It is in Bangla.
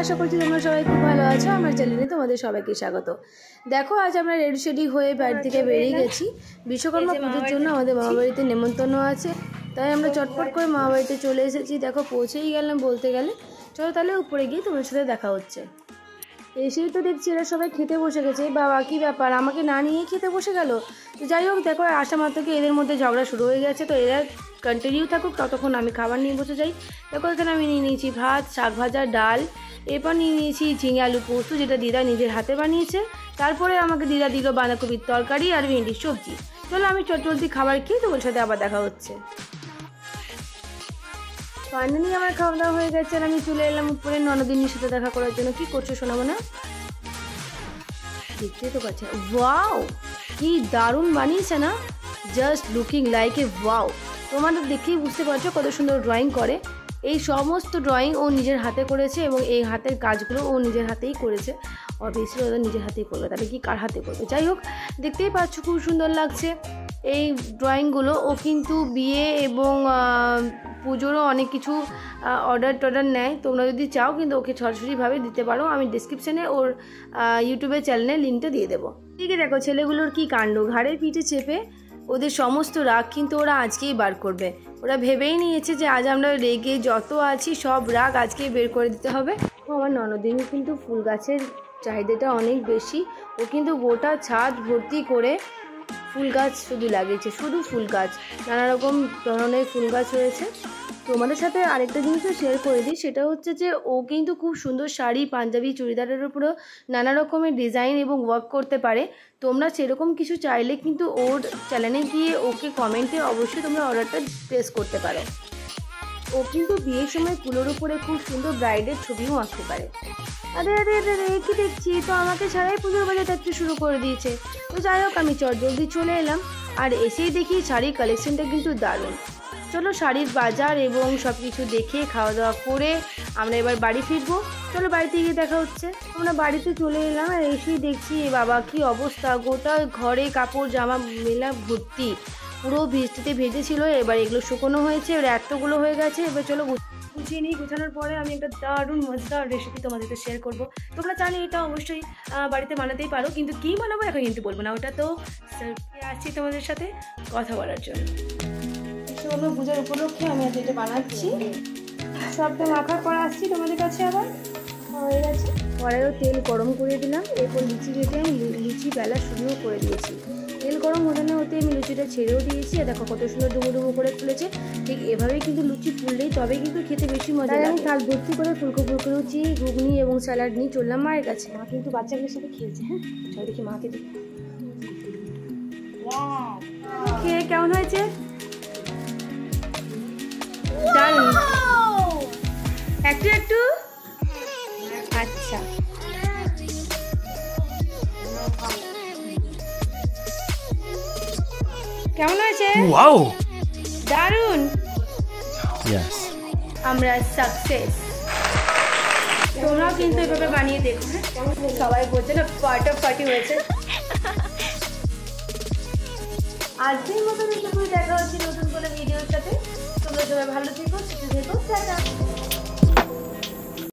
আশা করছি তোমরা সবাই খুব ভালো আছো। আমার চ্যানেলে তোমাদের সবাইকে স্বাগত। দেখো আজ আমরা রেডি শেডি হয়ে বাড়ি থেকে বেরিয়ে গেছি। বিশ্বকর্মা পুজোর জন্য আমাদের মামাবাড়িতে নেমন্তন্ন আছে, তাই আমরা চটপট করে মামাবাড়িতে চলে এসেছি। দেখো পৌঁছেই গেলাম বলতে গেলে। চলো তাহলে উপরে গিয়ে তোমার সাথে দেখা হচ্ছে। এসেই তো দেখছি এরা সবাই খেতে বসে গেছে। বাবা কী ব্যাপার, আমাকে না নিয়ে খেতে বসে গেল। তো যাই হোক, দেখো আসা মাত্রকে এদের মধ্যে ঝগড়া শুরু হয়ে গেছে। তো এরা কন্টিনিউ থাকুক, ততক্ষণ আমি খাবার নিয়ে বসে যাই। দেখো এখানে আমি নিয়ে নিয়েছি ভাত, শাক ভাজা, ডাল, এরপর নিয়ে নিয়েছি ঝিঙে আলু পোস্ত, যেটা দিদা নিজের হাতে বানিয়েছে। তারপরে আমাকে দিদা দিল বাঁধাকপির তরকারি আর ভেন্ডির সবজি। চলো আমি চটজলদি খাবার খেয়ে তোমার সাথে আবার দেখা হচ্ছে। ফাইনালি আমার খাওয়া দাওয়া হয়ে গেছে আর আমি চলে এলাম উপরে ননদিনীর সাথে দেখা করার জন্য। কি করছো শোনাবো না? দেখতে তো পাচ্ছে। ওয়াও, কি দারুণ বানিয়েছে না, just looking like a wow. তোমাদের দেখেই বুঝতে পারছো কত সুন্দর ড্রয়িং করে। এই সমস্ত ড্রয়িং ও নিজের হাতে করেছে এবং এই হাতের কাজগুলো ও নিজের হাতেই করেছে। অবভিয়াসলি ওদের নিজের হাতেই করবে, তাহলে কি কার হাতে করবে। যাই হোক, দেখতেই পাচ্ছ খুব সুন্দর লাগছে এই ড্রয়িংগুলো। ও কিন্তু বিয়ে এবং পুজোরও অনেক কিছু অর্ডার নেয়। তোমরা যদি চাও কিন্তু ওকে সরাসরিভাবে দিতে পারো। আমি ডিসক্রিপশানে ওর ইউটিউবের চ্যানেলের লিঙ্কটা দিয়ে দেবো। ঠিক আছে, দেখো ছেলেগুলোর কি কাণ্ড। ঘাড়ের পিঠে চেপে ওদের সমস্ত রাগ কিন্তু ওরা আজকেই বার করবে। ওরা ভেবেই নিয়েছে যে আজ আমরা রেগে যত আছি সব রাগ আজকেই বের করে দিতে হবে। আমার ননদিনী কিন্তু ফুল গাছের চাহিদাটা অনেক বেশি। ও কিন্তু গোটা ছাদ ভর্তি করে ফুল গাছ শুধু লাগিয়েছে, শুধু ফুল গাছ, নানা রকম ধরনের ফুল গাছ রয়েছে। তোমাদের সাথে আরেকটা জিনিসও শেয়ার করে দিই, সেটা হচ্ছে যে ও কিন্তু খুব সুন্দর শাড়ি, পাঞ্জাবি, চুড়িদারের উপরও নানা রকমের ডিজাইন এবং ওয়ার্ক করতে পারে। তোমরা সেরকম কিছু চাইলে কিন্তু ওর চ্যানেলে গিয়ে ওকে কমেন্টে অবশ্যই তোমরা অর্ডারটা প্লেস করতে পারো। ও কিন্তু বিয়ের সময় কুলোর উপরে খুব সুন্দর ব্রাইডের ছবিও আঁকতে পারে। আরে আরে আরে কি দেখছি, তো আমাকে সারাই পুজোর বাজার দেখতে শুরু করে দিয়েছে। তো যাই হোক, আমি জলদি চলে এলাম আর এসেই দেখি শাড়ির কালেকশনটা কিন্তু দারুণ। চলো শাড়ির বাজার এবং সব কিছু দেখে খাওয়া দাওয়া করে আমরা এবার বাড়ি ফিরবো। চলো বাড়িতে গিয়ে দেখা হচ্ছে। আমরা বাড়িতে চলে এলাম আর এসেই দেখছি বাবা কি অবস্থা, গোটা ঘরে কাপড় জামা মেলা ভর্তি। পুরো বৃষ্টিতে ভেজেছিল, এবার এগুলো শুকনো হয়েছে, এবার এতগুলো হয়ে গেছে। এবার চলো গুছিয়ে নিই। গুছানোর পরে আমি একটা দারুণ মজাদার রেসিপি তোমাদেরকে শেয়ার করবো। তোমরা জানি এটা অবশ্যই বাড়িতে বানাতেই পারো, কিন্তু কী বানাবো এখন কিন্তু বলবো না। ওটা তো আসছি তোমাদের সাথে কথা বলার জন্য। সেগুলো পূজার উপলক্ষে আমি আজ এটা বানাচ্ছি। সবটা মাখা করা আসছি তোমাদের কাছে। আবার হয়ে গেছে, কড়াইও তেল গরম করে দিলাম। এরপর লুচি ভেজে আমি লুচি বেলা শুরুও করে দিয়েছি। তেল গরম হতে না হতে আমি লুচিটা ছেড়েও দিয়েছি। আর দেখো কত সুন্দর ডুমো ডুমো করে ফুলেছে। ঠিক এভাবেই কিন্তু লুচি ফুললেই তবেই কিন্তু খেতে বেশি মজা লাগে। আমি থাল ভর্তি করে ফুলকো ফুলকো লুচি, ঘুগনি এবং স্যালাড নিয়ে চললাম মায়ের কাছে। মা কিন্তু বাচ্চাগুলোর সাথে খেয়েছে। হ্যাঁ চল দেখি মাকে দেখি খেয়ে কেমন হয়েছে। দারুণ, একটু একটু। আচ্ছা কেমন হয়েছে? ওয়াও, দারুণ। ইয়েস, আমরা সাকসেস। তোমরাও কিন্তু এভাবে বানিয়ে দেখো। সবাই বলছে না পার্টি হয়েছে। আজকের মতো দেখা হচ্ছে নতুন কোনো ভিডিওর সাথে। তোমরা সবাই ভালো থেকো, সুস্থ থেকো, টাটা।